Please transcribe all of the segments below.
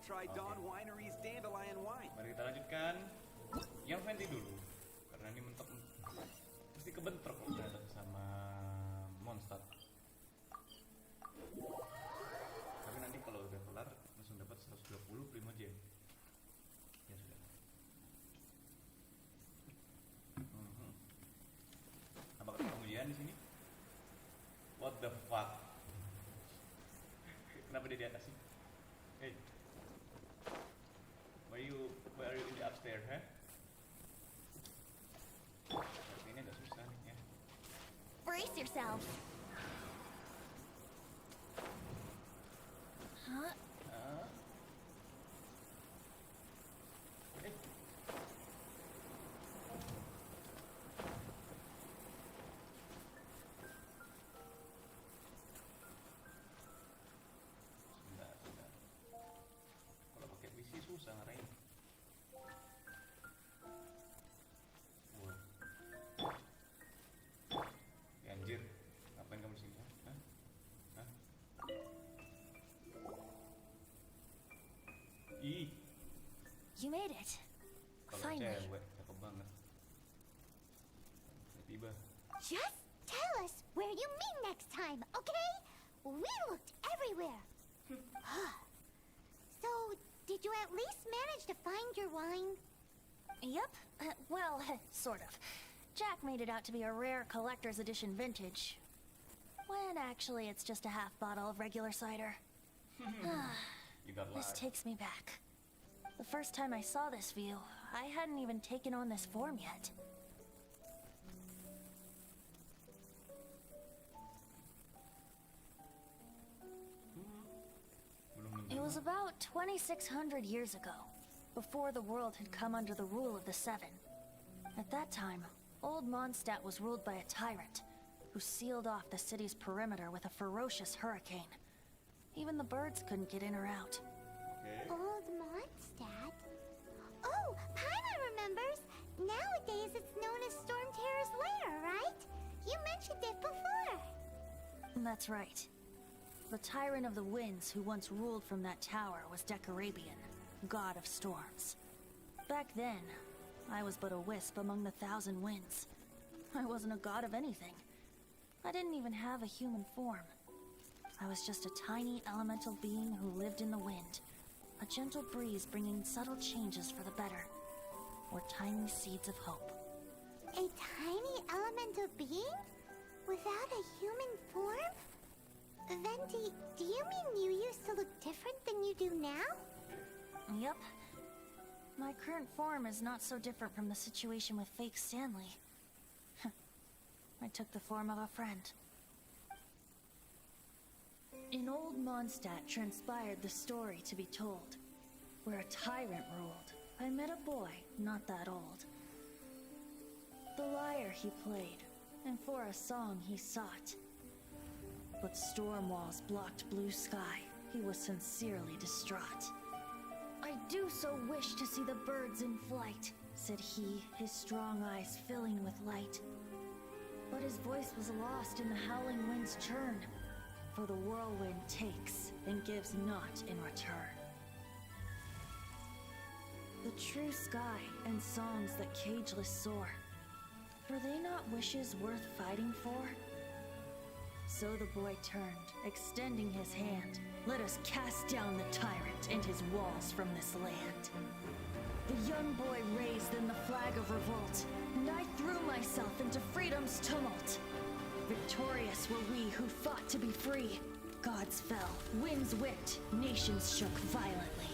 try Dawn Winery's dandelion wine. Mari kita lanjutkan yang Venti dulu, karena ini mentok mesti kebentrok loh ternyata sama monster. Tapi nanti kalau udah kelar langsung dapat 120 primo gem. Ya sudah. Apa ketemu Jian di sini? What the fuck? Kenapa dia di atas sih? Hey, why are you in the upstairs, huh? Tapi ini agak susah nih ya. Brace yourself. Huh? Eh. Sudah. Kalau pakai PC susah ngarahin. Wow. Ya anjir, ngapain kamu di sini? Hah? Ih. You made it. Kalau Finally. cewek, cakep banget. Tiba. Just tell us where you meet next time, okay? We looked everywhere. So, did you at least manage to find your wine? Yep. Well, sort of. Jack made it out to be a rare collector's edition vintage. When actually it's just a half bottle of regular cider. You got This lied. takes me back. The first time I saw this view, I hadn't even taken on this form yet. It was about 2,600 years ago, before the world had come under the rule of the Seven. At that time, old Mondstadt was ruled by a tyrant, who sealed off the city's perimeter with a ferocious hurricane. Even the birds couldn't get in or out. Okay. Old Mondstadt? Oh, Paimon remembers. Nowadays it's known as Storm Terror's lair, right? You mentioned it before. That's right. The tyrant of the winds who once ruled from that tower was Decarabian, god of storms. Back then, I was but a wisp among the thousand winds. I wasn't a god of anything. I didn't even have a human form. I was just a tiny elemental being who lived in the wind. A gentle breeze bringing subtle changes for the better. Or tiny seeds of hope. A tiny elemental being? Without a human form? Venti, do you mean you used to look different than you do now? Yep. My current form is not so different from the situation with fake Stanley. I took the form of a friend. In old Mondstadt transpired the story to be told. Where a tyrant ruled, I met a boy not that old. The lyre he played, and for a song he sought. But storm walls blocked blue sky. He was sincerely distraught. I do so wish to see the birds in flight, said he, his strong eyes filling with light. But his voice was lost in the howling wind's churn, for the whirlwind takes and gives not in return. The true sky and songs that cageless soar, were they not wishes worth fighting for? So the boy turned, extending his hand. Let us cast down the tyrant and his walls from this land. The young boy raised then the flag of revolt, and I threw myself into freedom's tumult. Victorious were we who fought to be free. Gods fell, winds whipped, nations shook violently.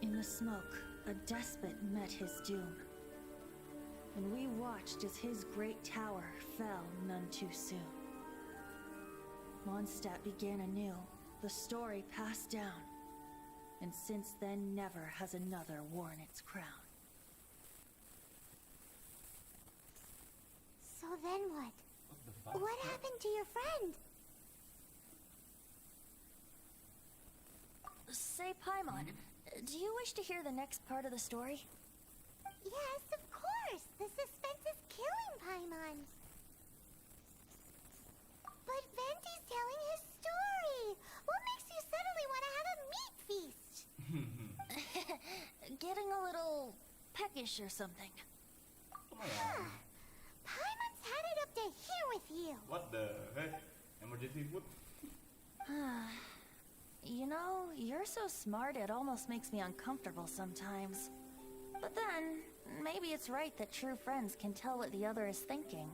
In the smoke, a despot met his doom. And we watched as his great tower fell none too soon. Mondstadt began anew, the story passed down, and since then never has another worn its crown. So then what? What the fuck? What happened to your friend? Say, Paimon, do you wish to hear the next part of the story? Yes, of course. The suspense is killing Paimon. But Venti's telling his story. What makes you suddenly want to have a peckish or something. Lumayan. Paimon's headed up to here with you. What the heck? Emergency food? You know, you're so smart it almost makes me uncomfortable sometimes. But then, maybe it's right that true friends can tell what the other is thinking.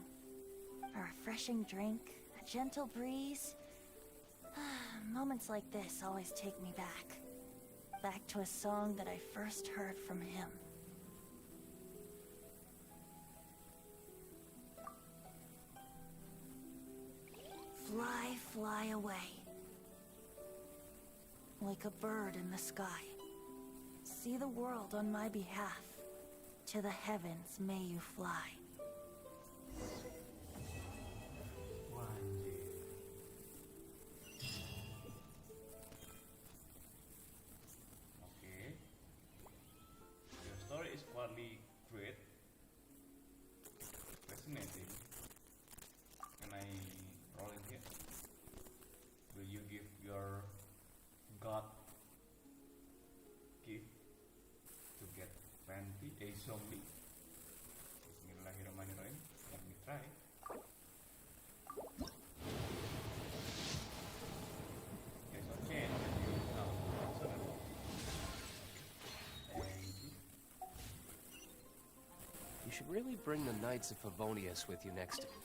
A refreshing drink, a gentle breeze. Moments like this always take me back. Back to a song that I first heard from him. Fly, fly away. Like a bird in the sky. See the world on my behalf. To the heavens may you fly. Wah, anjir. Okay. Your story is quite great. Fascinating. Can I roll in here? Will you give your God gift to get Venti, JONGLI? Bismillahirrahmanirrahim. Let me try. Yes, okay. Now, thank you. You should really bring the Knights of Favonius with you next time.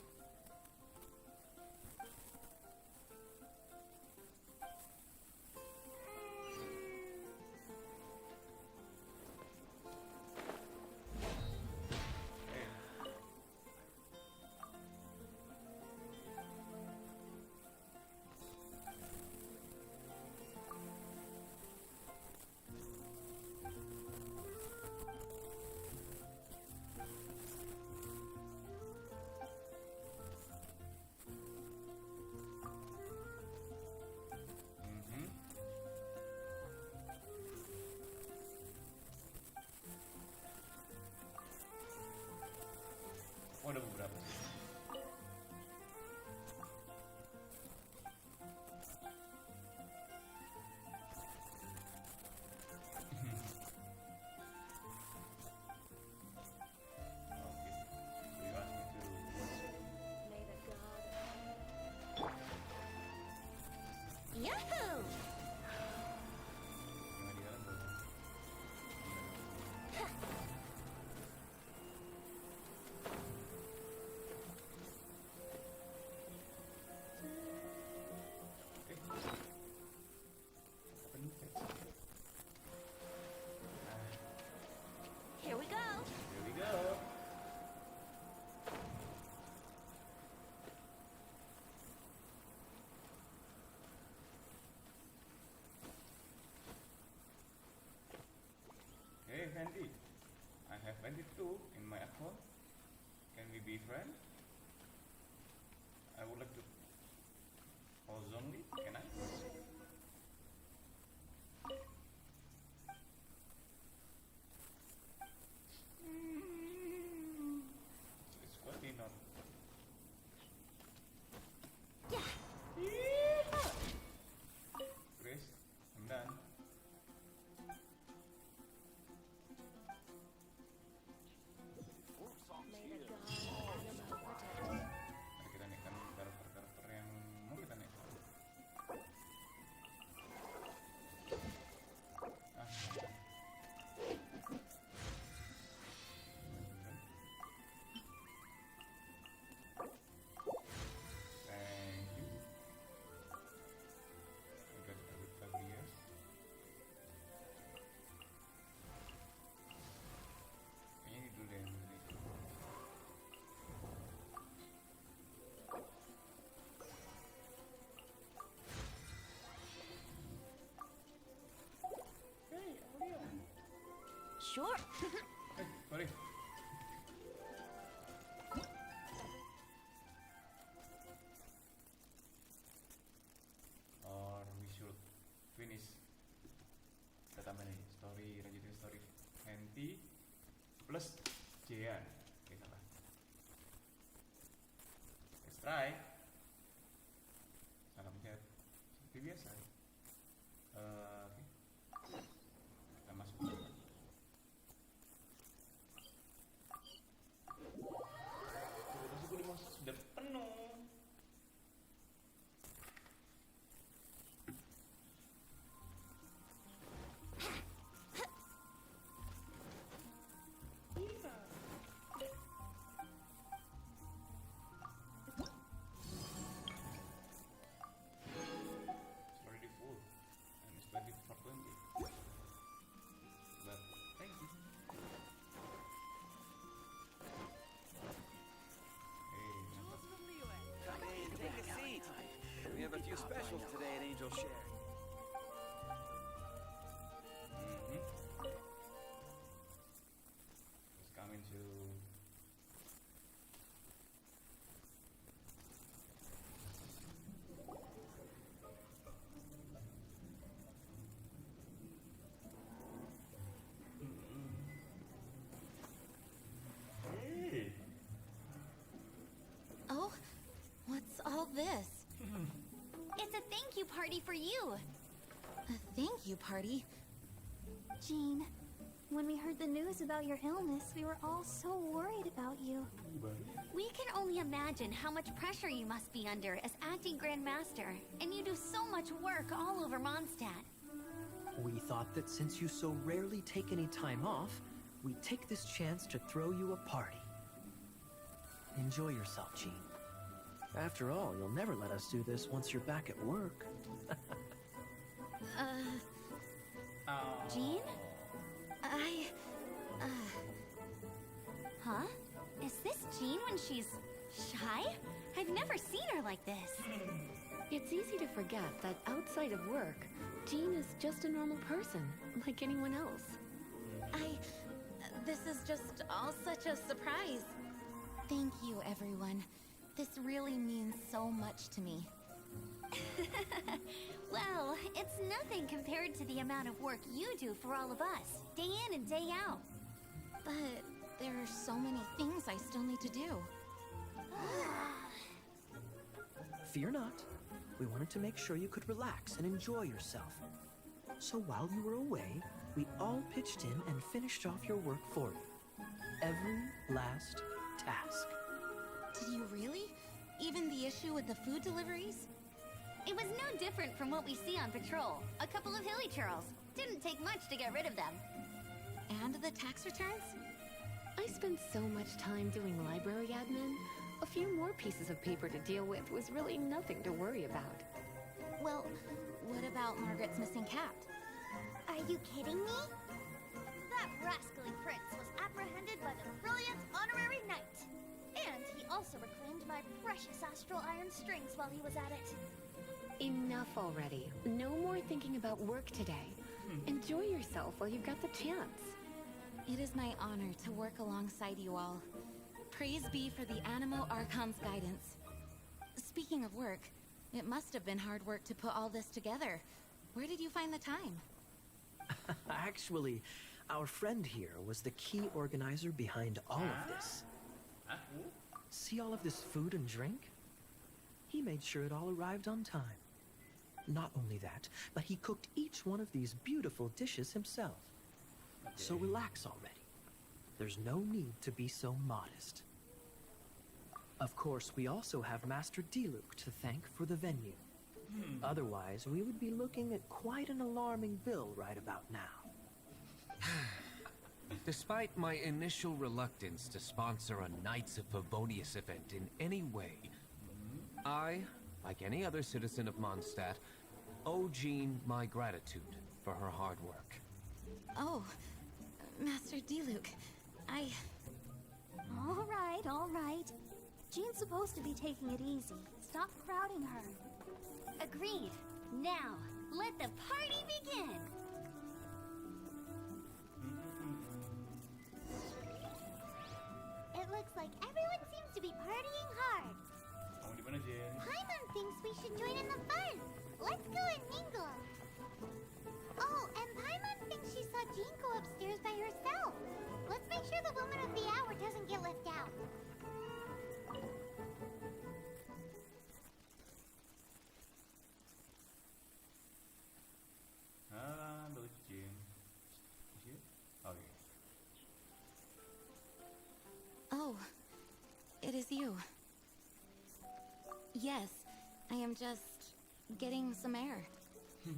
Oh, ada beberapa sih. Yahoo! Here we go. Here we go. Hey Venti, I have Venti 2 in my account. Can we be friends? I would like to call Zhongli. Can I? It's quite enough. Chris, I'm done. Mari kita naikkan karakter-karakter yang mau kita naikkan. Thank you. I got a bit Fabrius. Kayaknya ini dulu deh yang beli. Sure. Sorry. Or we should finish data mana nih? Story, lanjutin story Venti plus Jean. Oke, salah. Let's try. Salah pencet. Seperti biasa. Oke. Kita masuk. this? It's a thank you party for you. A thank you party? Jean, when we heard the news about your illness, we were all so worried about you. We can only imagine how much pressure you must be under as acting Grandmaster, and you do so much work all over Mondstadt. We thought that since you so rarely take any time off, we'd take this chance to throw you a party. Enjoy yourself, Jean. After all, you'll never let us do this once you're back at work. Jean? Huh? Is this Jean when she's shy? I've never seen her like this. It's easy to forget that outside of work, Jean is just a normal person, like anyone else. This is just all such a surprise. Thank you, everyone. This really means so much to me. Well, it's nothing compared to the amount of work you do for all of us, day in and day out. But there are so many things I still need to do. Fear not. We wanted to make sure you could relax and enjoy yourself. So while you were away, we all pitched in and finished off your work for you. Every last task. Did you really? Even the issue with the food deliveries? It was no different from what we see on patrol. A couple of hilly churls. Didn't take much to get rid of them. And the tax returns? I spent so much time doing library admin. A few more pieces of paper to deal with was really nothing to worry about. Well, what about Margaret's missing cat? Are you kidding me? That rascally prince was apprehended by the brilliant honorary knight. And he also reclaimed my precious astral iron strings while he was at it. Enough already. No more thinking about work today. Enjoy yourself while you've got the chance. It is my honor to work alongside you all. Praise be for the Animo Archon's guidance. Speaking of work, it must have been hard work to put all this together. Where did you find the time? Actually, our friend here was the key organizer behind all of this. See all of this food and drink? He made sure it all arrived on time. Not only that, but he cooked each one of these beautiful dishes himself. So relax already. There's no need to be so modest. Of course, we also have Master Diluc to thank for the venue. Otherwise, we would be looking at quite an alarming bill right about now. Despite my initial reluctance to sponsor a Knights of Favonius event in any way, I, like any other citizen of Mondstadt, owe Jean my gratitude for her hard work. Oh, Master Diluc, All right. Jean's supposed to be taking it easy. Stop crowding her. Agreed. Now, let the party begin. It looks like everyone seems to be partying hard. Kamu di mana, Jen? Paimon thinks we should join in the fun. Let's go and mingle. Oh, and Paimon thinks she saw Jean go upstairs by herself. Let's make sure the woman of the hour doesn't get left out. Bagus, Jen. Is it? Okay. Oh, it is you. Yes, I am just getting some air. Kok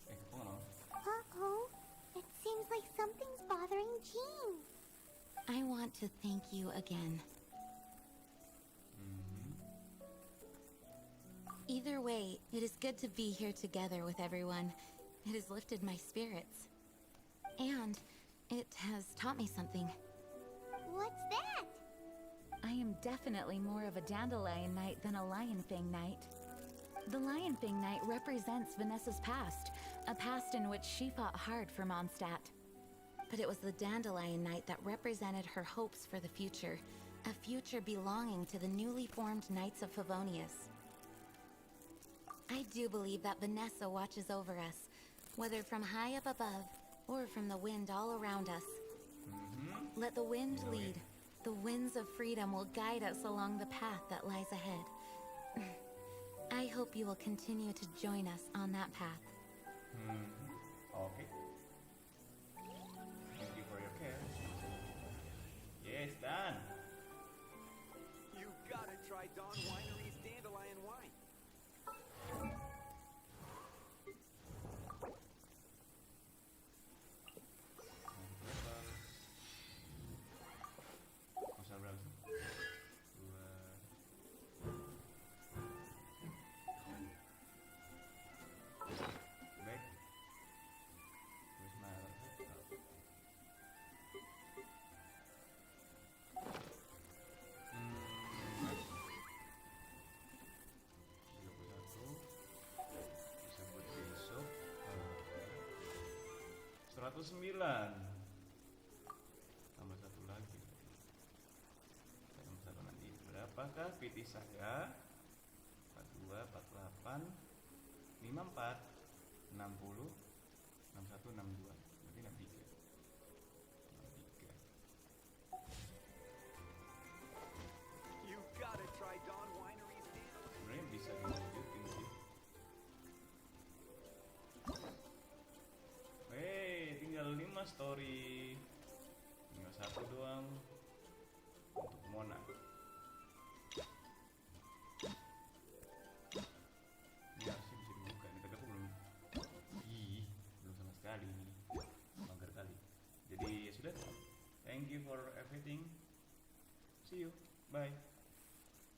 nggak mau? Uh-oh. It seems like something's bothering Jean. I want to thank you again. Either way, it is good to be here together with everyone. It has lifted my spirits. And it has taught me something. What's that? I am definitely more of a Dandelion Knight than a Lion Fang Knight. The Lion Fang Knight represents Vanessa's past, a past in which she fought hard for Mondstadt. But it was the Dandelion Knight that represented her hopes for the future, a future belonging to the newly formed Knights of Favonius. I do believe that Vanessa watches over us, whether from high up above or from the wind all around us. Let the wind lead, The winds of freedom will guide us along the path that lies ahead. I hope you will continue to join us on that path. Oke. Thank you for your care. Yes, done. You gotta try Dawn Winery's dandelion wine. Masa berapa sih? 2. Baik. Terus Maret. 109. Tambah satu lagi. Tambah satu nanti. Berapakah PT saya? 42, 48, 54, 60, 61, 62. Berarti 63. 63. You gotta try Dawn Winery's dandelion. Sebenarnya bisa dilanjutin sih. Tinggal 5 story. Tinggal 1 doang untuk Mona. Ini harusnya bisa dibuka nih, tapi aku belum sama sekali nih. Mager kali. Jadi ya sudah. Thank you for everything. See you. Bye.